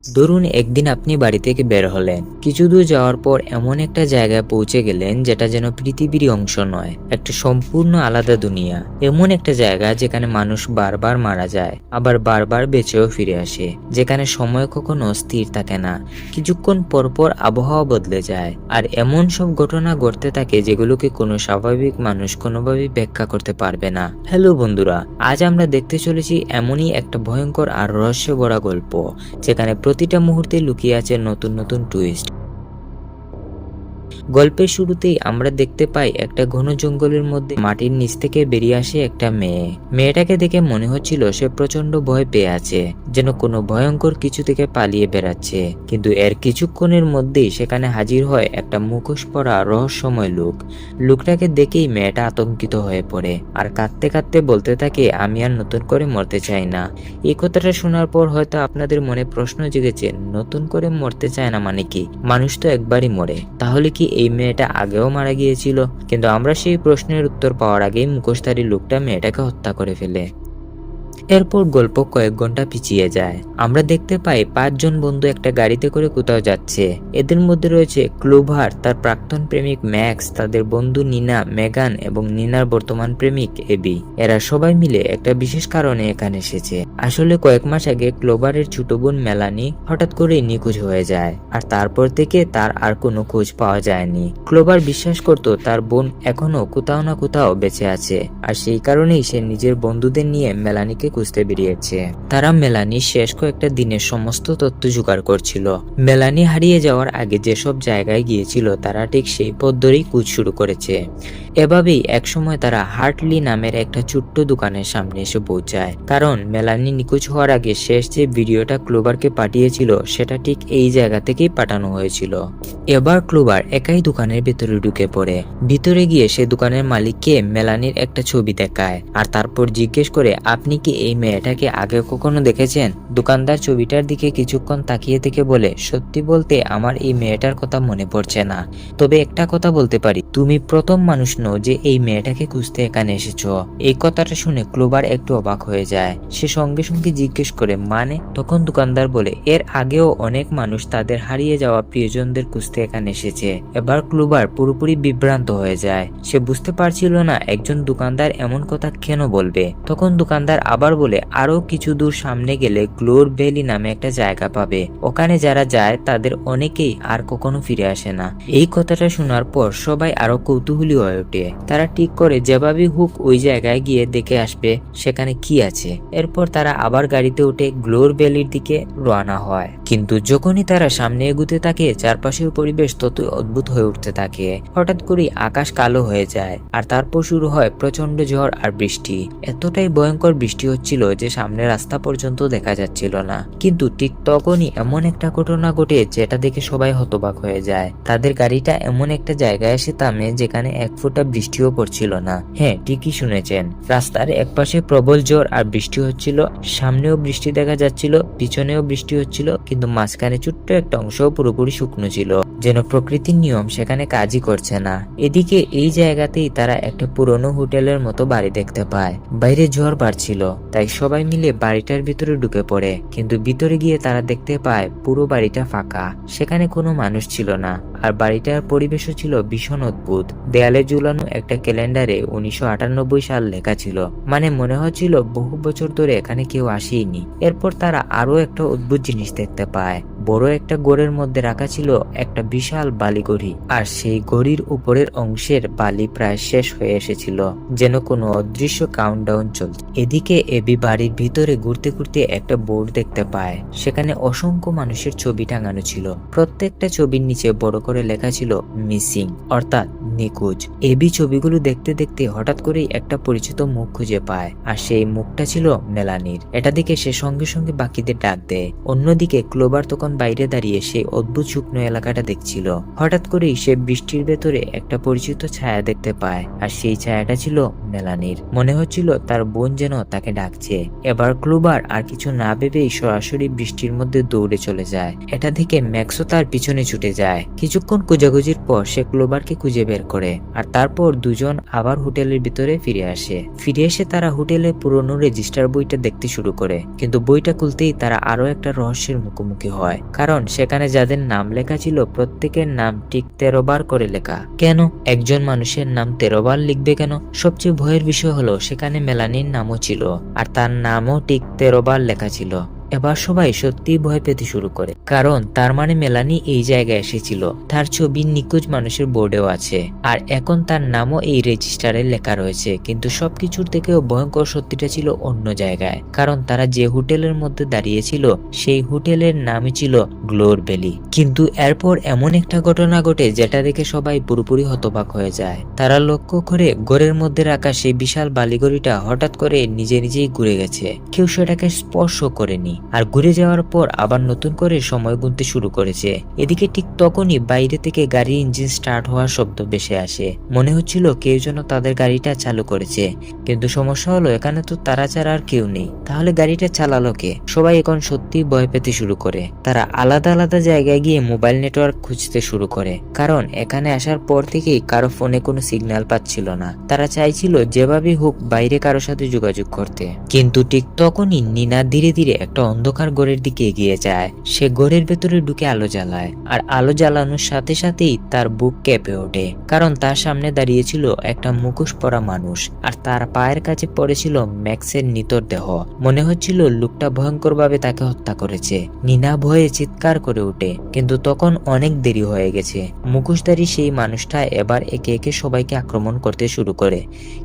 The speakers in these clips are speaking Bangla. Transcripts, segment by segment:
ধরুন একদিন আপনি বাড়ি থেকে বের হলেন, কিছু দূর যাওয়ার পর এমন একটা জায়গায় পৌঁছে গেলেন যেটা যেন পৃথিবীর অংশ নয়, একটা সম্পূর্ণ আলাদা দুনিয়া। এমন একটা জায়গা যেখানে মানুষ বারবার মারা যায়, আবার বারবার বেঁচেও ফিরে আসে, যেখানে সময় কখনো স্থির থাকে না, কিছুক্ষণ পর পর আবহাওয়া বদলে যায়, আর এমন সব ঘটনা ঘটতে থাকে যেগুলোকে কোনো স্বাভাবিক মানুষ কোনোভাবেই ব্যাখ্যা করতে পারবে না। হ্যালো বন্ধুরা, আজ আমরা দেখতে চলেছি এমনই একটা ভয়ঙ্কর আর রহস্য ভরা গল্প, যেখানে প্রতিটা মুহূর্তে লুকিয়ে আছে নতুন নতুন টুইস্ট। গল্পের শুরুতেই আমরা দেখতে পাই একটা ঘন জঙ্গলের মধ্যে মাটির নিচ থেকে বেরিয়ে আসে একটা মেয়ে। মেয়েটাকে দেখে মনে হচ্ছিল সে প্রচন্ড ভয় পেয়ে আছে, যেন কোনো ভয়ঙ্কর কিছু থেকে পালিয়ে বেড়াচ্ছে। কিন্তু এর কিছুক্ষণের মধ্যেই সেখানে হাজির হয় একটা মুখোশ পরা রহস্যময় লোক। লোকটাকে দেখেই মেয়েটা আতঙ্কিত হয়ে পড়ে আর কাঁদতে কাঁদতে বলতে থাকে, আমি আর নতুন করে মরতে চাই না। এই কথাটা শোনার পর হয়তো আপনাদের মনে প্রশ্ন জেগেছে, নতুন করে মরতে চায় না মানে কি? মানুষ তো একবারই মরে, তাহলে কি এই মেয়েটা আগেও মারা গিয়েছিল? কিন্তু আমরা সেই প্রশ্নের উত্তর পাওয়ার আগেই মুখোশধারী লোকটা মেয়েটাকে হত্যা করে ফেলে। এরপর গল্প কয়েক ঘন্টা পিছিয়ে যায়। আমরা দেখতে পাই 5 জন বন্ধু একটা গাড়িতে করে কোথাও যাচ্ছে। এদের মধ্যে রয়েছে ক্লোভার, তার প্রাক্তন প্রেমিক ম্যাক্স, তাদের বন্ধু নিনা, মেগান এবং নিনার বর্তমান প্রেমিক এবি। এরা সবাই মিলে একটা বিশেষ কারণে এখানে এসেছে। আসলে কয়েক মাস আগে ক্লোভারের ছোট বোন মেলানি হঠাৎ করেই নিখোঁজ হয়ে যায়, আর তারপর থেকে তার আর কোনো খোঁজ পাওয়া যায়নি। ক্লোভার বিশ্বাস করত তার বোন এখনো কোথাও না কোথাও বেঁচে আছে, আর সেই কারণেই সে নিজের বন্ধুদের নিয়ে মেলানিকে খুঁজতে বেরিয়েছে। তারা মেলানি শেষ কয়েকটা দিনের সমস্ত তথ্য জোগাড় করছিল। মেলানি হারিয়ে যাওয়ার আগে যেসব জায়গায় গিয়েছিল তারা ঠিক সেই পথ ধরেই খোঁজ শুরু করেছে। এভাবেই একসময় তারা হার্টলি নামের একটা ছোট্ট দোকানের সামনে এসে পৌঁছায়, কারণ মেলানি নিখোঁজ হওয়ার আগে শেষ যে ভিডিওটা ক্লোভারকে পাঠিয়েছিল সেটা ঠিক এই জায়গা থেকেই পাঠানো হয়েছিল। এবার ক্লোভার একাই দোকানের ভেতরে ঢুকে পড়ে। ভিতরে গিয়ে সে দোকানের মালিককে মেলানির একটা ছবি দেখায়, আর তারপর জিজ্ঞেস করে, আপনি কি এই মেয়েটাকে আগে কখনো দেখেছেন? দোকানদার ছবিটার দিকে কিছুক্ষণ তাকিয়ে থেকে বলে, সত্যি বলতে আমার এই মেয়েটার কথা মনে পড়ছে না, তবে একটা কথা বলতে পারি, তুমি প্রথম মানুষ নও যে এই মেয়েটাকে খুঁজতে এখানে এসেছো। এই কথাটা শুনে ক্লোভার একটু অবাক হয়ে যায়। সে সঙ্গে সঙ্গে জিজ্ঞেস করে, মানে? তখন দোকানদার বলে, এর আগেও অনেক মানুষ তাদের হারিয়ে যাওয়া প্রিয়জনদের খুঁজতে এখানে এসেছে। এবার ক্লোভার পুরোপুরি বিভ্রান্ত হয়ে যায়। সে বুঝতে পারছিল না একজন দোকানদার এমন কথা কেন বলবে। তখন দোকানদার আবার বলে, আরো কিছু দূর সামনে গেলে গ্লোর ভ্যালি নামে একটা জায়গা পাবে, ওখানে যারা যায় তাদের অনেকেই আর কখনো ফিরে আসে না। এই কথাটা শোনার পর সবাই আরো কৌতূহলী হয়ে ওঠে। তারা ঠিক করে যেভাবে হোক ওই জায়গায় গিয়ে দেখে আসবে সেখানে কি আছে। এরপর তারা আবার গাড়িতে উঠে গ্লোর ভ্যালির দিকে রওনা হয়। কিন্তু যখনই তারা সামনে এগুতে থাকে চারপাশের পরিবেশ ততই অদ্ভুত হয়ে উঠতে থাকে। হঠাৎ করেই আকাশ কালো হয়ে যায়, আর তারপর শুরু হয় প্রচন্ড ঝড় আর বৃষ্টি। এতটাই ভয়ঙ্কর বৃষ্টি হচ্ছিল যে সামনে রাস্তা পর্যন্ত দেখা যাচ্ছিল না। কিন্তু ঠিক তখনই এমন একটা ঘটনা ঘটে যেটা দেখে সবাই হতবাক হয়ে যায়। তাদের গাড়িটা এমন একটা জায়গায় এসে থামে যেখানে এক ফোঁটা বৃষ্টিও পড়ছিল না। হ্যাঁ, ঠিকই শুনেছেন, রাস্তার একপাশে প্রবল ঝড় আর বৃষ্টি হচ্ছিল, সামনেও বৃষ্টি দেখা যাচ্ছিল, পিছনেও বৃষ্টি হচ্ছিল, কিন্তু মাঝখানে ছোট্ট একটা অংশ পুরোপুরি শুকনো ছিল, যেন প্রকৃতির নিয়ম সেখানে কাজই করছে না। এদিকে এই জায়গাতেই তারা একটা পুরনো হোটেলের মতো বাড়ি দেখতে পায়। বাইরে ঝড় বাড়ছিল, তাই সবাই মিলে বাড়িটার ভিতরে ঢুকে পড়ে। কিন্তু ভিতরে গিয়ে তারা দেখতে পায় পুরো বাড়িটা ফাঁকা, সেখানে কোনো মানুষ ছিল না, আর বাড়িটার পরিবেশও ছিল ভীষণ অদ্ভুত। দেয়ালে ঝুলানো একটা ক্যালেন্ডারে 1998 সাল লেখা ছিল, মানে মনে হচ্ছিল বহু বছর ধরে এখানে কেউ আসেনি। এরপর তারা আরো একটা অদ্ভুত জিনিস দেখতে পায়। বড় একটা ঘরের মধ্যে রাখা ছিল একটা বিশাল বালি ঘড়ি, আর সেই ঘড়ির উপরের অংশের বালি প্রায় শেষ হয়ে এসেছিল, যেন কোনো অদৃশ্য কাউন্টডাউন চলছে। এদিকে এবি বাড়ির ভিতরে ঘুরতে ঘুরতে একটা বোর্ড দেখতে পায়। সেখানে অসংখ্য মানুষের ছবি টাঙানো ছিল। প্রত্যেকটা ছবির নিচে বড় করে লেখা ছিল মিসিং, অর্থাৎ নিখোঁজ। এবি ছবিগুলো দেখতে দেখতে হঠাৎ করেই একটা পরিচিত মুখ খুঁজে পায়, আর সেই মুখটা ছিল মেলানির। এটা দেখে সে সঙ্গে সঙ্গে বাকিদের ডাক দেয়। অন্যদিকে ক্লোভার তখন বাইরে দাঁড়িয়ে সেই অদ্ভুত শুকনো এলাকাটা দেখছিল। হঠাৎ করেই সে বৃষ্টির ভেতরে একটা পরিচিত ছায়া দেখতে পায়, আর সেই ছায়াটা ছিল মেলানির। মনে হচ্ছিল তার বোন যেন তাকে ডাকছে। এবার ক্লোভার আর কিছু না ভেবেই সরাসরি বৃষ্টির মধ্যে দৌড়ে চলে যায়। এটা দেখে ম্যাক্সও তার পিছনে ছুটে যায়। কিছুক্ষণ খোঁজাখুঁজির পর সে ক্লোভারকে খুঁজে বের করে। আর তারপর দুজন আবার হোটেলের ভিতরে ফিরে আসে। ফিরে এসে তারা হোটেলের পুরনো রেজিস্টার বইটা দেখতে শুরু করে, কিন্তু বইটা খুলতেই তারা আরো একটা রহস্যের মুখোমুখি হয়। কারণ সেখানে যাদের নাম লেখা ছিল প্রত্যেকের নাম ঠিক 13 বার করে লেখা। কেন একজন মানুষের নাম 13 বার লিখবে কেন? সবচেয়ে ভয়ের বিষয় হলো সেখানে মেলানির নামও ছিল, আর তার নামও ঠিক 13 বার লেখা ছিল। এবার সবাই সত্যি ভয় পেতে শুরু করে, কারণ তার মানে মেলানি এই জায়গায় এসেছিল। তার ছবি নিখোঁজ মানুষের বোর্ডেও আছে, আর এখন তার নামও এই রেজিস্টারে লেখা রয়েছে। কিন্তু সবকিছুর থেকেও ভয়ঙ্কর সত্যিটা ছিল অন্য জায়গায়, কারণ তারা যে হোটেলের মধ্যে দাঁড়িয়েছিল সেই হোটেলের নামই ছিল গ্লোর ভ্যালি। কিন্তু এরপর এমন একটা ঘটনা ঘটে যেটা দেখে সবাই পুরোপুরি হতবাক হয়ে যায়। তারা লক্ষ্য করে ঘরের মধ্যে রাখা সেই বিশাল বালিগড়িটা হঠাৎ করে নিজে নিজেই ঘুরে গেছে। কেউ সেটাকে স্পর্শ করেনি, আর ঘুরে যাওয়ার পর আবার নতুন করে সময় গুনতে শুরু করেছে। এদিকে ঠিক তখনই বাইরে থেকে গাড়ির ইঞ্জিন স্টার্ট হওয়ার শব্দ ভেসে আসে। মনে হচ্ছিল কেউ যেন তাদের গাড়িটা চালু করেছে, কিন্তু সমস্যা হলো এখানে তো তারা ছাড়া আর কেউ নেই। তাহলে গাড়িটা চালালো কে? সবাই এখন সত্যি ভয় পেতে শুরু করে। তারা আলাদা আলাদা জায়গায় গিয়ে মোবাইল নেটওয়ার্ক খুঁজতে শুরু করে, কারণ এখানে আসার পর থেকেই কারো ফোনে কোনো সিগন্যাল পাচ্ছিল না। তারা চাইছিল যেভাবেই হোক বাইরে কারোর সাথে যোগাযোগ করতে। কিন্তু ঠিক তখনই নিনা ধীরে ধীরে একটা অন্ধকার ঘরের দিকে এগিয়ে যায়। সে ঘরের ভেতরে ঢুকে আলো জ্বালায়, আর আলো জ্বালানোর সাথে সাথেই তার বুক কেঁপে ওঠে, কারণ তার সামনে দাঁড়িয়েছিল একটা মুখোশ পরা মানুষ, আর তার পায়ের কাছে পড়েছিল ম্যাক্সের নিতর দেহ। মনে হচ্ছিল লোকটা ভয়ঙ্কর ভাবে তাকে হত্যা করেছে। নিনা ভয়ে চিৎকার করে ওঠে, কিন্তু তখন অনেক দেরি হয়ে গেছে। মুখোশধারী সেই মানুষটা এবার একে একে সবাইকে আক্রমণ করতে শুরু করে।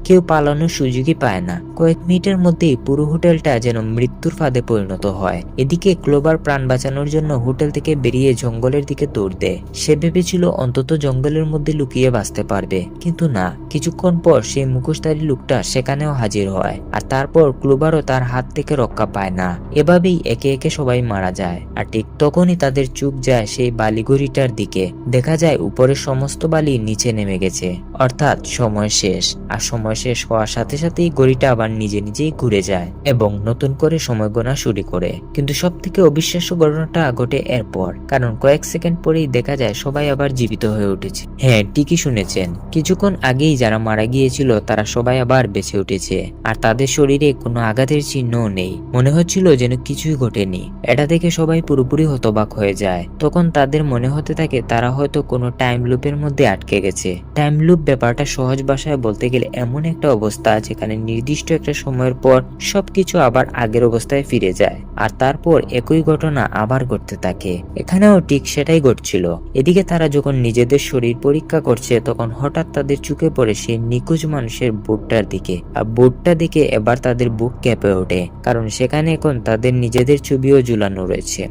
কেউ পালানোর সুযোগই পায় না। কয়েক মিনিটের মধ্যেই পুরো হোটেলটা যেন মৃত্যুর ফাঁদে পরিণত হয়। এদিকে ক্লোবার প্রাণ বাঁচানোর জন্য হোটেল থেকে বেরিয়ে জঙ্গলের দিকে দৌড় দেয়। সে ভেবেছিল অন্তত জঙ্গলের মধ্যে লুকিয়ে বাঁচতে পারবে, কিন্তু না। কিছুক্ষণ পর সেই মুখোশধারী লোকটা সেখানেও হাজির হয়, আর তারপর ক্লোবারও তার হাত থেকে রক্ষা পায় না। এভাবেই একে একে সবাই মারা যায়। আর ঠিক তখনই তাদের চোখ যায় সেই বালিগড়িটার দিকে। দেখা যায় উপরের সমস্ত বালি নিচে নেমে গেছে, অর্থাৎ সময় শেষ। আর সময় শেষ হওয়ার সাথে সাথেই গড়িটা আবার নিজে নিজেই ঘুরে যায় এবং নতুন করে সময় গোনা শুরু করে। কিন্তু সব থেকে অবিশ্বাস্য ঘটনাটা ঘটে এরপর, কারণ কয়েক সেকেন্ড পরেই দেখা যায় সবাই আবার জীবিত হয়ে উঠেছে। হ্যাঁ, ঠিকই শুনেছেন, কিছুক্ষণ আগেই যারা মারা গিয়েছিল তারা সবাই আবার বেঁচে উঠেছে, আর তাদের শরীরে কোনো আঘাতের চিহ্নও নেই। মনে হচ্ছিল যেন কিছুই ঘটেনি। এটা দেখে সবাই পুরোপুরি হতবাক হয়ে যায়। তখন তাদের মনে হতে থাকে তারা হয়তো কোনো টাইম লুপের মধ্যে আটকে গেছে। টাইম লুপ ব্যাপারটা সহজ ভাষায় বলতে গেলে এমন একটা অবস্থা যেখানে নির্দিষ্ট একটা সময়ের পর সবকিছু আবার আগের অবস্থায় ফিরে যায়, আর তারপর একই ঘটনা আবার ঘটতে থাকে। এখানেও ঠিক সেটাই ঘটছিল। এদিকে তারা যখন নিজেদের শরীর পরীক্ষা করছে তখন হঠাৎ তাদের চোখে পড়ে সেই নিখোঁজ মানুষের বোর্ডটার দিকে। আর বোর্ডটা দিকে এবার তাদের বুক কেঁপে ওঠে, কারণ সেখানে এখন তাদের নিজেদের ছবিও ঝুলানো রয়েছে।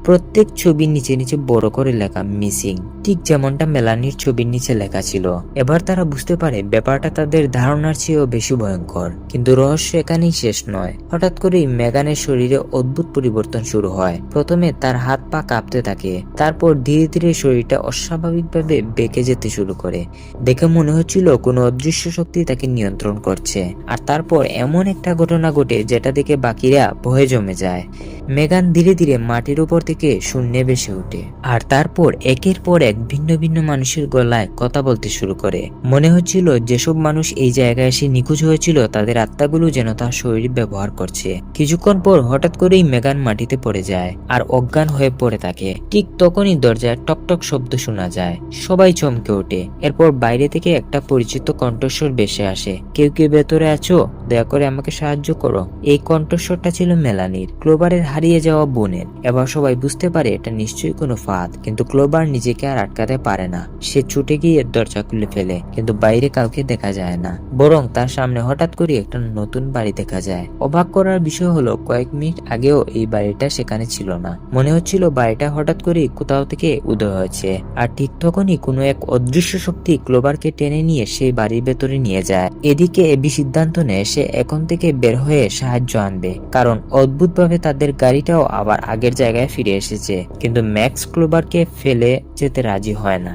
প্রত্যেক ছবির নিচে নিচে বড় করে লেখা মিসিং, ঠিক যেমনটা মেলানির ছবির নিচে লেখা ছিল। এবার তারা বুঝতে পারে ব্যাপারটা তাদের ধারণার চেয়েও বেশি ভয়ঙ্কর। কিন্তু রহস্য এখানেই শেষ নয়। হঠাৎ করেই মেগানের শরীরে অদ্ভুত পরিবর্তন শুরু হয়। প্রথমে তার হাত পা কাঁপতে থাকে, তারপর ধীরে ধীরে শরীরটা অস্বাভাবিকভাবে বেঁকে যেতে শুরু করে। দেখে মনে হচ্ছিল কোনো অদৃশ্য শক্তি তাকে নিয়ন্ত্রণ করছে। আর তারপর এমন একটা ঘটনা ঘটে যেটা দেখে বাকিরা ভয়ে জমে যায়। মেগান ধীরে ধীরে মাটির উপর থেকে শূন্যে ভেসে ওঠে, আর তারপর একের পর এক ভিন্ন ভিন্ন মানুষের গলায় কথা বলতে শুরু করে। মনে হচ্ছিল যেসব মানুষ এই জায়গায় এসে নিখোঁজ হয়েছিল তাদের আত্মাগুলো যেন তার শরীর ব্যবহার করছে। কিছুক্ষণ পর হঠাৎ করেই মেগান মাটিতে পড়ে যায় আর অজ্ঞান হয়ে পড়ে থাকে। ঠিক তখনই দরজায় টকটক শব্দ শোনা যায়। সবাই চমকে ওঠে। এরপর বাইরে থেকে একটা পরিচিত কণ্ঠস্বর ভেসে আসে। কেউ কেউ ভেতরে আছো? দয়া করে আমাকে সাহায্য করো। এই কণ্ঠস্বরটা ছিল মেলানির, ক্লোবারের হারিয়ে যাওয়া বোনের। এবার সবাই বুঝতে পারে এটা নিশ্চয়ই কোনো ফাঁদ, কিন্তু ক্লোবার নিজেকে আর আটকাতে পারে না। সে ছুটে গিয়ে দরজা খুলে ফেলে, কিন্তু বাইরে কাউকে দেখা যায় না। বরং তার সামনে হঠাৎ করে একটা নতুন বাড়ি দেখা যায়। অবাক করার বিষয় হলো কয়েক মিনিট আগেও এই বাড়িটা সেখানে ছিল না। মনে হচ্ছিল বাড়িটা হঠাৎ করে কোথাও থেকে উদয় হয়েছে। আর ঠিক তখনই কোনো এক অদৃশ্য শক্তি ক্লোবারকে টেনে নিয়ে সেই বাড়ির ভেতরে নিয়ে যায়। এদিকে এবি সিদ্ধান্ত নেয় সে এখন থেকে বের হয়ে সাহায্য আনবে, কারণ অদ্ভুতভাবে তাদের গাড়িটাও আবার আগের জায়গায় ফিরে এসেছে। কিন্তু ম্যাক্স ক্লোবারকে ফেলে যেতে রাজি হয় না।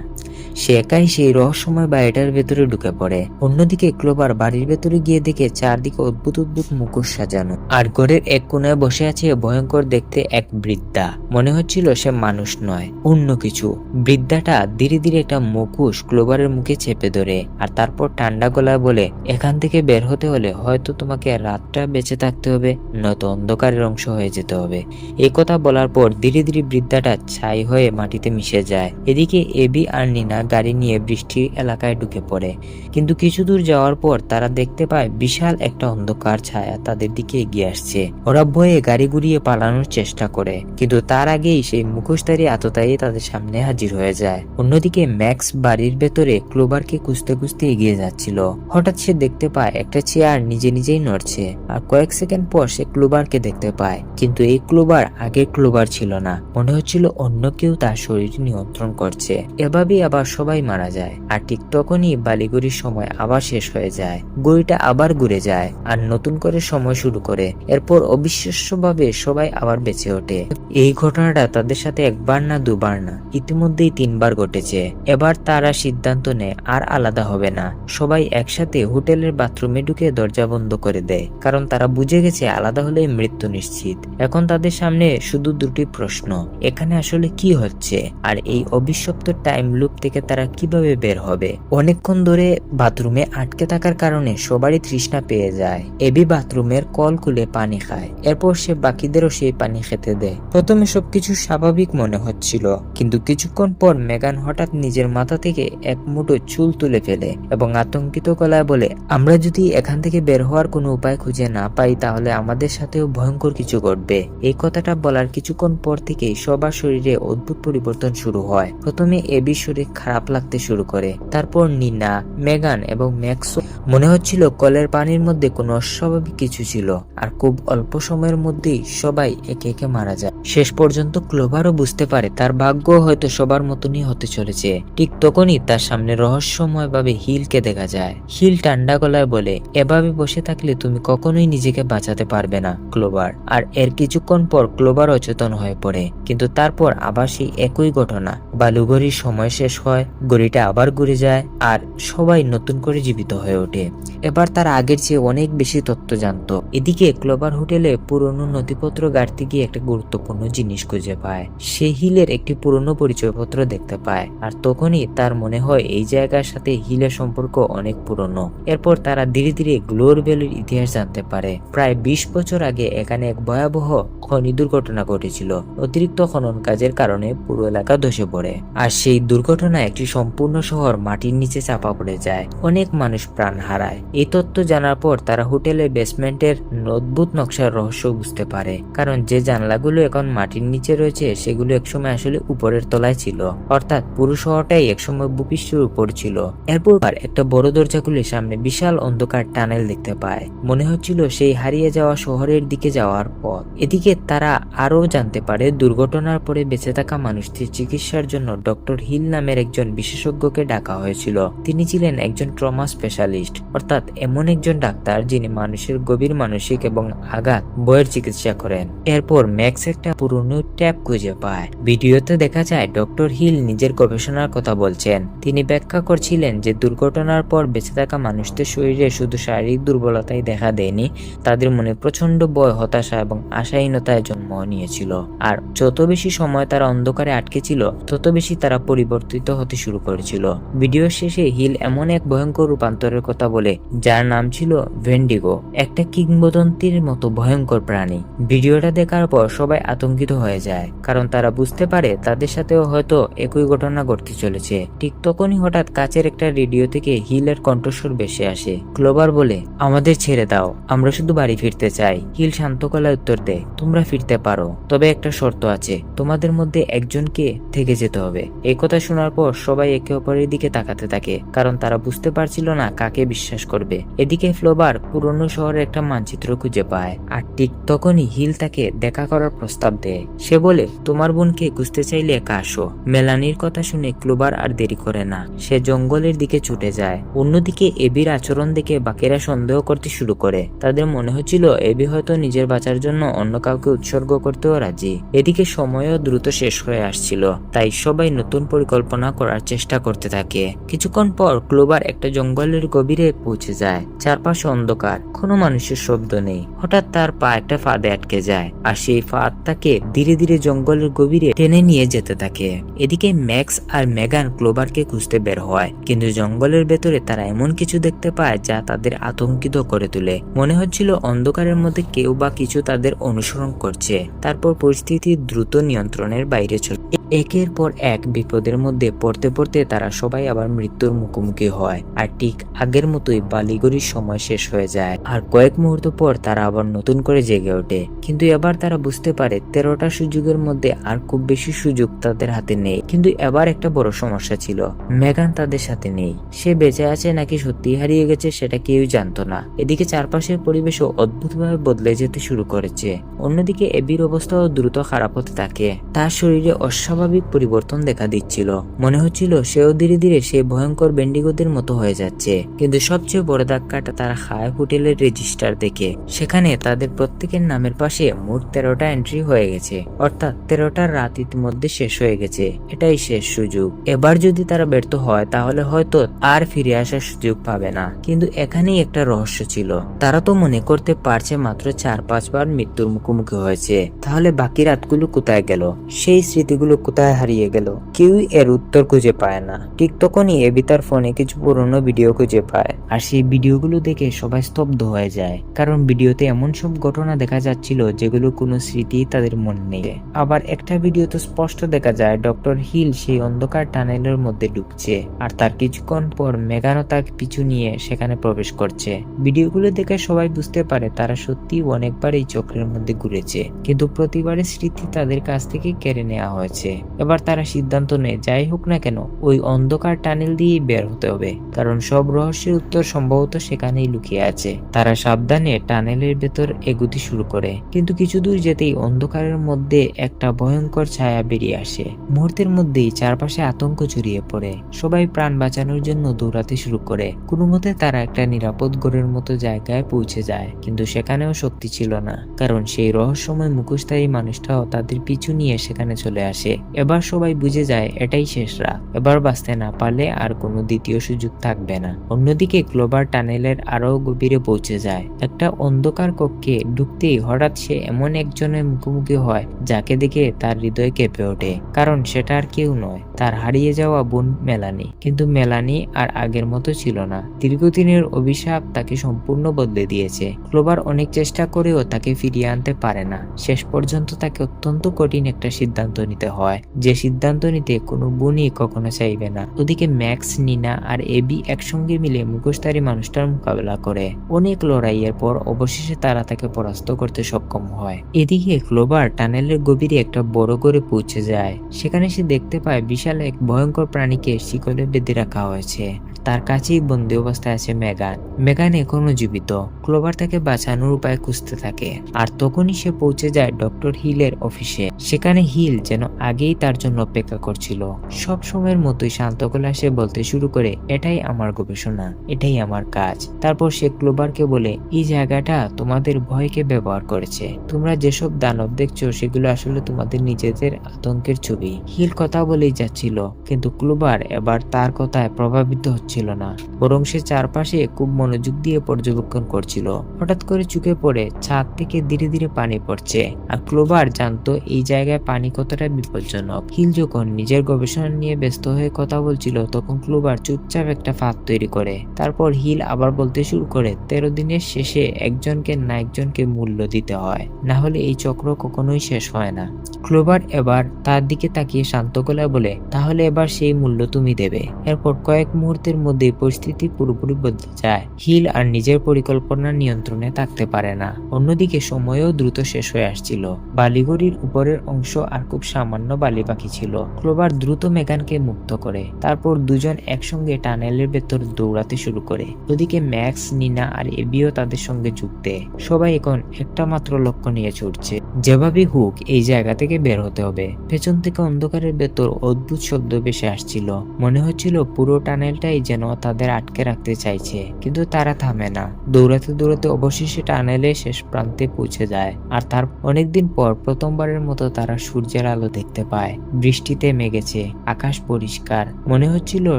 সে একাই সেই রহস্যময় বাড়িটার ভেতরে ঢুকে পড়ে। অন্যদিকে ক্লোবার বাড়ির ভেতরে গিয়ে দেখে চারদিকে অদ্ভুত অদ্ভুত মুখোশ সাজানো, আর ঘরের এক কোণায় বসে আছে ভয়ঙ্কর দেখতে এক বৃদ্ধা। মনে হচ্ছিল সে মানুষ নয়, অন্য কিছু। বৃদ্ধাটা ধীরে ধীরে একটা মুখোশ ক্লোবারের মুখে চেপে ধরে, আর তারপর ঠান্ডা গলায় বলে, এখান থেকে বের হতে হলে হয়তো তোমাকে রাতটা বেঁচে থাকতে হবে, নয়তো অন্ধকারের অংশ হয়ে যেতে হবে। এই কথা বলার পর ধীরে ধীরে বৃদ্ধাটা ছাই হয়ে মাটিতে মিশে যায়। এদিকে এবি আর নিনা গাড়ি নিয়ে বৃষ্টি এলাকায় ঢুকে পড়ে, কিন্তু কিছু দূর যাওয়ার পর তারা দেখতে পায় বিশাল একটা অন্ধকার ছায়া তাদের দিকে এগিয়ে আসছে। ওরা ভয়ে গাড়ি ঘুরিয়ে পালানোর চেষ্টা করে, কিন্তু তার আগেই সেই মুখোশধারী আততায়ী তাদের সামনে হাজির হয়ে যায়। অন্যদিকে ম্যাক্স বাড়ির ভেতরে ক্লোবারকে খুঁজতে খুঁজতে এগিয়ে যাচ্ছিল। হঠাৎ সে দেখতে পায় একটা চেয়ার নিজে নিজেই নড়ছে, আর কয়েক সেকেন্ড পর সে ক্লোবারকে দেখতে পায়, কিন্তু এই ক্লোবার আগের ক্লোবার ছিল না। মনে হচ্ছিল অন্য কেউ তার শরীর নিয়ন্ত্রণ করছে। এভাবেই আবার সবাই মারা যায়, আর ঠিক তখনই বালিগুড়ির সময় আবার শেষ হয়ে যায়। গড়িটা আবার ঘুরে যায় আর নতুন করে সময় শুরু করে। এরপর অবিশ্বাস্যভাবে সবাই আবার বেঁচে ওঠে। এই ঘটনাটা তাদের সাথে একবার না দুবার না, ইতিমধ্যেই 3বার ঘটেছে। এবার তারা সিদ্ধান্ত নেয় আর আলাদা হবে না। সবাই একসাথে হোটেলের বাথরুমে ঢুকে দরজা বন্ধ করে দেয়, কারণ তারা বুঝে গেছে আলাদা হলে মৃত্যু নিশ্চিত। এখন তাদের সামনে শুধু দুটি প্রশ্ন, এখানে আসলে কি হচ্ছে, আর এই অভিশপ্ত টাইম লুপ থেকে তারা কিভাবে বের হবে। অনেকক্ষণ ধরে বাথরুমে আটকে থাকার কারণে সবারই তৃষ্ণা পেয়ে যায়। এবি বাথরুমের কল খুলে পানি খায়, এরপর সে বাকিদেরও সেই পানি খেতে দেয়। প্রথমে সবকিছু স্বাভাবিক মনে হচ্ছিল, কিন্তু কিছুক্ষণ পর মেগান হঠাৎ নিজের মাথা থেকে এক মুঠো চুল তুলে ফেলে এবং আতঙ্কিত গলায় বলে, আমরা যদি এখান থেকে বের হওয়ার কোনো উপায় খুঁজে না পাই তাহলে আমাদের সাথেও ভয়ঙ্কর কিছু ঘটবে। এই কথাটা বলার কিছুক্ষণ পর থেকেই সবার শরীরে অদ্ভুত পরিবর্তন শুরু হয়। প্রথমে এবি শরীর খারাপ লাগতে শুরু করে, তারপর নিনা, মেগান এবং ম্যাক্স মনে হচ্ছিল কলের পানির মধ্যে কোনো অস্বাভাবিক কিছু ছিল, আর খুব অল্প সময়ের মধ্যেই সবাই একে একে মারা যায়। শেষ পর্যন্ত ক্লোবারও বুঝতে পারে তার ভাগ্য হয়তো সবার মতনই হতে চলেছে। ঠিক তখনই তার সামনে রহস্যময়ভাবে হিলকে দেখা যায়। হিল ঠান্ডা গলায় বলে, এভাবে বসে থাকলে তুমি কখনোই নিজেকে বাঁচাতে পারবে না ক্লোবার। আর এর কিছুক্ষণ পর ক্লোবার অচেতন হয়ে পড়ে, কিন্তু তারপর আবার সেই একই ঘটনা। বালুঘড়ির সময় শেষ হয়, ঘড়িটা আবার ঘুরে যায়, আর সবাই নতুন করে জীবিত হয়ে ওঠে। এবার তারা আগের চেয়ে অনেক বেশি তথ্য জানতো। এদিকে ক্লোবার হোটেলে পুরনো নথিপত্র গাড়তে গিয়ে একটা গুরুত্বপূর্ণ জিনিস খুঁজে পায়। সে হিলের একটি পুরনো পরিচয়পত্র দেখতে পায়, আর তখনই তার মনে হয় এই জায়গার সাথে হিলের সম্পর্ক অনেক পুরনো। এরপর তারা ধীরে ধীরে গ্লোর ভ্যালির ইতিহাস জানতে পারে। প্রায় 20 বছর আগে এখানে এক ভয়াবহ খনি দুর্ঘটনা ঘটেছিল। অতিরিক্ত খনন কাজের কারণে পুরো এলাকা ধসে পড়ে, আর সেই দুর্ঘটনায় একটি সম্পূর্ণ শহর মাটির নিচে চাপা পড়ে যায়। অনেক মানুষ প্রাণ হারায়। এই তথ্য জানার পর তারা হোটেলের বেসমেন্টের অদ্ভুত নকশার রহস্য বুঝতে পারে, কারণ যে জানলাগুলো এখন মাটির নিচে রয়েছে সেগুলো একসময় আসলে উপরের তলায় ছিল, অর্থাৎ পুরো শহরটাই একসময় ভূপৃষ্ঠের উপর ছিল। এরপর একটা বড় দরজা খুলে সামনে বিশাল অন্ধকার টানেল দেখতে পায়। মনে হচ্ছিল সেই হারিয়ে যাওয়া শহরের দিকে যাওয়ার পথ। এদিকে তারা আরও জানতে পারে দুর্ঘটনার পরে বেঁচে থাকা মানুষটির চিকিৎসার জন্য ডক্টর হিল নামের একজন বিশেষজ্ঞকে ডাকা হয়েছিল। তিনি ছিলেন একজন ট্রমা স্পেশালিস্ট, অর্থাৎ এমন একজন ডাক্তার যিনি মানুষের গভীর মানসিক এবং আঘাত বইয়ের চিকিৎসা করেন। এরপর ম্যাক্স একটা পুরনো ট্যাপ খুঁজে পায়। ভিডিওতে দেখা যায় ডক্টর হিল নিজের গবেষণার কথা বলছেন। তিনি ব্যাখ্যা করছিলেন যে দুর্ঘটনার পর বেঁচে থাকা মানুষদের শরীরে শুধু শারীরিক দুর্বলতাই দেখা দেয়নি, তাদের মনে প্রচন্ড ভয়, হতাশা এবং আশাহীনতায় জন্ম নিয়েছিল। আর যত বেশি সময় তারা অন্ধকারে আটকে ছিল তত বেশি তারা পরিবর্তিত হতে শুরু করেছিল। ভিডিও শেষে হিল এমন এক ভয়ঙ্কর রূপান্তরের কথা বলে যার নাম ছিল ভেন্ডিগো, একটা কিংবদন্তির মতো ভয়ঙ্কর প্রাণী। ভিডিওটা দেখার পর সবাই আতঙ্কিত হয়ে যায়, কারণ তারা বুঝতে পারে তাদের সাথেও হয়তো একই ঘটনা ঘটতে চলেছে। ঠিক তখনই হঠাৎ কাছের একটা রেডিও থেকে হিলের কণ্ঠস্বর ভেসে আসে। ক্লোবার বলে, আমাদের ছেড়ে দাও, আমরা শুধু বাড়ি ফিরতে চাই। হিল শান্ত গলায় উত্তর দেয়, তোমরা ফিরতে পারো, তবে একটা শর্ত আছে, তোমাদের মধ্যে একজনকে থেকে যেতে হবে। এই কথা শোনার পর সবাই একে অপরের দিকে তাকাতে থাকে, কারণ তারা বুঝতে পারছিল না কাকে বিশ্বাস করবে। এদিকে ফ্লোবার পুরনো শহরের একটা মানচিত্র খুঁজে পায়, আর ঠিক তখনই হিল তাকে দেখা করার প্রস্তাব দেয়। সে বলে, তোমার বোনকে খুঁজতে চাইলে একা আসো। মেলানির কথা শুনে ক্লোবার আর দেরি করে না, সে জঙ্গলের দিকে ছুটে যায়। অন্যদিকে এবির আচরণ দেখে বাকিরা সন্দেহ করতে শুরু করে। তাদের মনে হচ্ছিল এবি হয়তো নিজের বাঁচার জন্য অন্য কাউকে উৎসর্গ করতেও রাজি। এদিকে সময়ও দ্রুত শেষ হয়ে আসছিল, তাই সবাই নতুন পরিকল্পনা করা করার চেষ্টা করতে থাকে। কিছুক্ষণ পর ক্লোবার একটা জঙ্গলের গভীরে পৌঁছে যায়। চারপাশে অন্ধকার, কোনো মানুষের শব্দ নেই। হঠাৎ তার পা একটা ফাঁদে আটকে যায়, আর সেই ফাঁদ তাকে ধীরে ধীরে জঙ্গলের গভীরে টেনে নিয়ে যেতে থাকে। এদিকে ম্যাক্স আর মেগান ক্লোবারকে খুঁজতে বের হয়, কিন্তু জঙ্গলের ভেতরে তারা এমন কিছু দেখতে পায় যা তাদের আতঙ্কিত করে তোলে। মনে হচ্ছিল অন্ধকারের মধ্যে কেউ বা কিছু তাদের অনুসরণ করছে। তারপর পরিস্থিতি দ্রুত নিয়ন্ত্রণের বাইরে চলে। একের পর এক বিপদের মধ্যে পড়তে পড়তে তারা সবাই আবার মৃত্যুর মুখোমুখি হয়, আর ঠিক আগের মতোই বালিগড়ির সময় শেষ হয়ে যায়। আর কয়েক মুহূর্ত পর তারা আবার নতুন করে জেগে ওঠে, কিন্তু এবার তারা বুঝতে পারে 13টা সুযোগের মধ্যে আর খুব বেশি সুযোগ তাদের হাতে নেই। কিন্তু এবার একটা বড় সমস্যা ছিল, মেগান তাদের সাথে নেই। সে বেঁচে আছে নাকি সত্যি হারিয়ে গেছে সেটা কেউ জানতো না। এদিকে চারপাশের পরিবেশও অদ্ভুতভাবে বদলে যেতে শুরু করেছে। অন্যদিকে এবির অবস্থাও দ্রুত খারাপ হতে থাকে। তার শরীরে অস্বাভাবিক পরিবর্তন দেখা দিচ্ছিল। মনে হচ্ছিল সেও ধীরে ধীরে সেই ভয়ঙ্কর বেন্ডিগোদের মতো হয়ে যাচ্ছে। কিন্তু সবচেয়ে বড় ধাক্কাটা তারা খায় হোটেলের রেজিস্টার দেখে। সেখানে তাদের প্রত্যেকের নামের পাশে মোট 13টা এন্ট্রি হয়ে গেছে, অর্থাৎ 13টা রাত ইতিমধ্যে শেষ হয়ে গেছে। এটাই শেষ সুযোগ। এবার যদি তারা ব্যর্থ হয় তাহলে হয়তো আর ফিরে আসার সুযোগ পাবে না। কিন্তু এখানেই একটা রহস্য ছিল। তারা তো মনে করতে পারছে মাত্র 4-5 বার মৃত্যুর মুখোমুখি হয়েছে, তাহলে বাকি রাতগুলো কোথায় গেল? সেই স্মৃতিগুলো কোথায় হারিয়ে গেল? কেউই এর উত্তর খুঁজে পায় না। ঠিক তখনই এবি তার ফোনে কিছু পুরনো ভিডিও খুঁজে পায়, আর সেই ভিডিওগুলো দেখে সবাই স্তব্ধ হয়ে যায়। কারণ ভিডিওতে এমন সব ঘটনা দেখা যাচ্ছিল যেগুলো কোনো স্মৃতি তাদের মনে নেই। আবার একটা ভিডিওতে স্পষ্ট দেখা যায় ডক্টর হিল সেই অন্ধকার টানেলের মধ্যে ঢুকছে, আর তার কিছুক্ষণ পর মেগানও তার পিছু নিয়ে সেখানে প্রবেশ করছে। ভিডিওগুলো দেখে সবাই বুঝতে পারে তারা সত্যি অনেকবার এই চক্রের মধ্যে ঘুরেছে, কিন্তু প্রতিবারের স্মৃতি তাদের কাছ থেকে কেড়ে নেওয়া হয়েছে। এবার তারা সিদ্ধান্ত নেয় যাই হোক না কেন ওই অন্ধকার টানেল দিয়েই বের হতে হবে, কারণ সব রহস্যের উত্তর সম্ভবত সেখানেই লুকিয়ে আছে। তারা সাবধানে টানেলের ভেতর এগুতে শুরু করে, কিন্তু কিছু দূর যেতেই অন্ধকারের মধ্যে একটা ভয়ঙ্কর ছায়া বেরিয়ে আসে। মুহূর্তের মধ্যেই চারপাশে আতঙ্ক ছড়িয়ে পড়ে। সবাই প্রাণ বাঁচানোর জন্য দৌড়াতে শুরু করে। কোনো মতে তারা একটা নিরাপদ ঘরের মতো জায়গায় পৌঁছে যায়, কিন্তু সেখানেও শক্তি ছিল না, কারণ সেই রহস্যময় মুখোশধারী মানুষটাও তাদের পিছু নিয়ে সেখানে চলে আসে। এবার সবাই বুঝে যায় এটাই শেষ রাত। এবার বাঁচতে না পারলে আর কোনো দ্বিতীয় সুযোগ থাকবে না। অন্যদিকে ক্লোবার টানেলের আরো গভীরে পৌঁছে যায়। একটা অন্ধকার কক্ষে ঢুকতেই হঠাৎ সে এমন একজনের মুখোমুখি হয় যাকে দেখে তার হৃদয় কেঁপে ওঠে, কারণ সেটা আর কেউ নয়, তার হারিয়ে যাওয়া বোন মেলানি। কিন্তু মেলানি আর আগের মতো ছিল না। দীর্ঘদিনের অভিশাপ তাকে সম্পূর্ণ বদলে দিয়েছে। ক্লোবার অনেক চেষ্টা করেও তাকে ফিরিয়ে আনতে পারে না। শেষ পর্যন্ত তাকে অত্যন্ত কঠিন একটা সিদ্ধান্ত নিতে হয়, যে সিদ্ধান্ত নিতে কোনো বোনই কখনো চাইবে না। ওদিকে ম্যাক্স, নিনা আর এবি একসঙ্গে মিলে মুখোশধারী মানুষটার মোকাবেলা করে। অনেক লড়াইয়ের পর অবশেষে তারা তাকে পরাস্ত করতে সক্ষম হয়। এদিকে ক্লোবার টানেলের গভীরে একটা বড় করে পৌঁছে যায়। সেখানে সে দেখতে পায় বিশাল এক ভয়ঙ্কর প্রাণীকে শিকলে বেঁধে রাখা হয়েছে। তার কাছেই বন্দি অবস্থায় আছে মেগান। মেগান এখনো জীবিত। ক্লোবার তাকে বাঁচানোর উপায় খুঁজতে থাকে, আর তখনই সে পৌঁছে যায় ডক্টর হিলের অফিসে। সেখানে হিল যেন আগেই তার জন্য অপেক্ষা করছিল। সব সময়ের মতোই শান্ত গলায় সে বলতে শুরু করে, এটাই আমার গবেষণা, এটাই আমার কাজ। তারপর সে ক্লোবারকে বলে, এই জায়গাটা তোমাদের ভয়কে ব্যবহার করেছে। তোমরা যেসব দানব দেখছো সেগুলো আসলে তোমাদের নিজেদের আতঙ্কের ছবি। হিল কথা বলেই যাচ্ছিল, কিন্তু ক্লোবার এবার তার কথায় প্রভাবিত হচ্ছিল না, বরং সে চারপাশে খুব মনোযোগ দিয়ে পর্যবেক্ষণ করছিল। হঠাৎ করে চোখে পড়ে ছাদ থেকে ধীরে ধীরে পানি পড়ছে, আর ক্লোবার জানতো এই জায়গায় পানি কতটা বিপজ্জনক। হিল যখন নিজের গবেষণা নিয়ে ব্যস্ত হয়ে কথা বলছিল তখন ক্লোবার চুপচাপ একটা ফাঁদ তৈরি করে। তারপর হিল আবার বলতে শুরু করে, 13 দিনের শেষে একজনকে না একজনকে মূল্য দিতে হয়, না হলে এই চক্র কখনোই শেষ হয় না। ক্লোবার এবার তার দিকে তাকিয়ে শান্ত গলায় বলে, তাহলে এবার সেই মূল্য তুমি দেবে। এরপর কয়েক মুহূর্তের মধ্যে পরিস্থিতি পুরোপুরি বদলে যায়। হিল আর নিজের পরিকল্পনা নিয়ন্ত্রণে থাকতে পারে না। অন্যদিকে সময়ও দ্রুত শেষ হয়ে আসছিল। বালিগড়ির উপরের অংশ আর খুব সামান্য বালি বাকি ছিল। ক্লোবার দ্রুত মেগানকে মুক্ত করে। তারপর দুজন একসঙ্গে টানেলের ভেতর দৌড়াতে শুরু করে। ওদিকে ম্যাক্স, নিনা আর এবিও তাদের সঙ্গে যোগ দেয়। সবাই এখন একটা মাত্র লক্ষ্য নিয়ে ছুটছে, যেভাবেই হোক এই জায়গা থেকে বের হতে হবে। পেছন থেকে অন্ধকারের ভেতর অদ্ভুত শব্দ ভেসে আসছিল। মনে হচ্ছিল পুরো টানেলটাই যেন তাদের আটকে রাখতে চাইছে, কিন্তু তারা থামে না। দৌড়াতে দৌড়াতে অবশেষে টানেলে শেষ প্রান্তে পৌঁছে যায়। আর তার অনেকদিন পর প্রথমবারের মতো তারা সূর্যের আলো দেখতে পায়। বৃষ্টি থেমে গেছে, আকাশ পরিষ্কার, মনে হচ্ছিল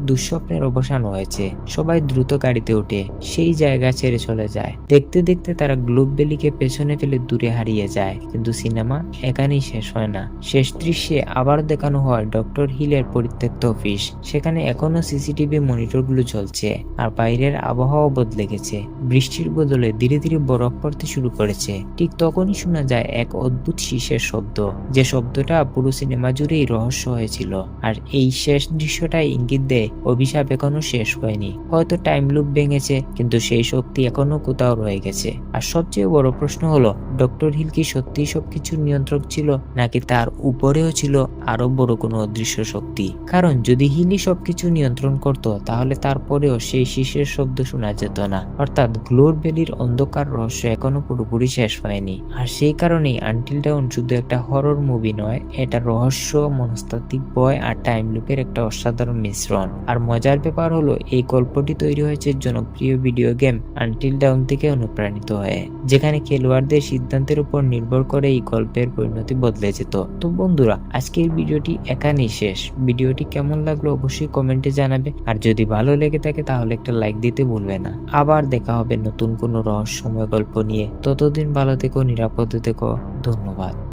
দুঃস্বপ্নের অবসান হয়েছে। সবাই দ্রুত গাড়িতে উঠে সেই জায়গা ছেড়ে চলে যায়। দেখতে দেখতে তারা গ্লোব ভ্যালিকে পেছনে ফেলে দূরে হারিয়ে যায়। কিন্তু সিনেমা এখানেই শেষ হয় না। শেষ দৃশ্যে আবার দেখানো হয় ডক্টর হিলের পরিত্যক্ত অফিস। সেখানে এখনো সিসিটিভি মনিটরগুলো চলছে, আর বাইরের আবহাওয়া বদলে গেছে। বৃষ্টির বদলে ধীরে ধীরে বরফ পড়তে শুরু করেছে। ঠিক তখনই শোনা যায় এক অদ্ভুত শীষের শব্দ, যে শব্দটা পুরো সিনেমা জুড়েই রহস্য হয়েছিল। আর এই শেষ দৃশ্যটাই ইঙ্গিত দেয় অভিশাপ এখনো শেষ হয়নি। হয়তো টাইম লুপ ভেঙেছে, কিন্তু সেই শক্তি এখনো কোথাও রয়ে গেছে। আর সবচেয়ে বড় প্রশ্ন হলো, ডক্টর হিল কি সত্যি সবকিছুর নিয়ন্ত্রক ছিল, নাকি তার উপরেও ছিল আরো বড় কোনো অদৃশ্য শক্তি? কারণ যদি হিলি সবকিছু নিয়ন্ত্রণ করত, তাহলে তারপরেও সেই শীষের শব্দ শোনা যেত না। অর্থাৎ গ্লোব ভ্যালির অন্ধকার রহস্য এখনো পুরোপুরি শেষ হয়নি। আর সেই কারণেই আনটিল ডাউন শুধু একটা হরর মুভি নয়, এটা রহস্য, মনস্তাত্ত্বিক ভয় আর টাইম লুপের একটা অসাধারণ মিশ্রণ। আর মজার ব্যাপার হলো, এই গল্পটি তৈরি হয়েছে জনপ্রিয় ভিডিও গেম আনটিল ডাউন থেকে অনুপ্রাণিত হয়ে, যেখানে খেলোয়াড়দের সিদ্ধান্তের উপর নির্ভর করে এই গল্পের পরিণতি বদলে যেত। তো বন্ধুরা, আজকের ভিডিওটি এখানেই শেষ। ভিডিওটি কেমন লাগলো অবশ্যই কমেন্টে জানাবে। আর যদি ভালো লেগে থাকে তাহলে একটা লাইক দিতে ভুলবে না। আবার দেখা হবে নতুন কোনো রহস্যময় গল্প নিয়ে। ততদিন ভালো থেকো, নিরাপদে থেকো। ধন্যবাদ।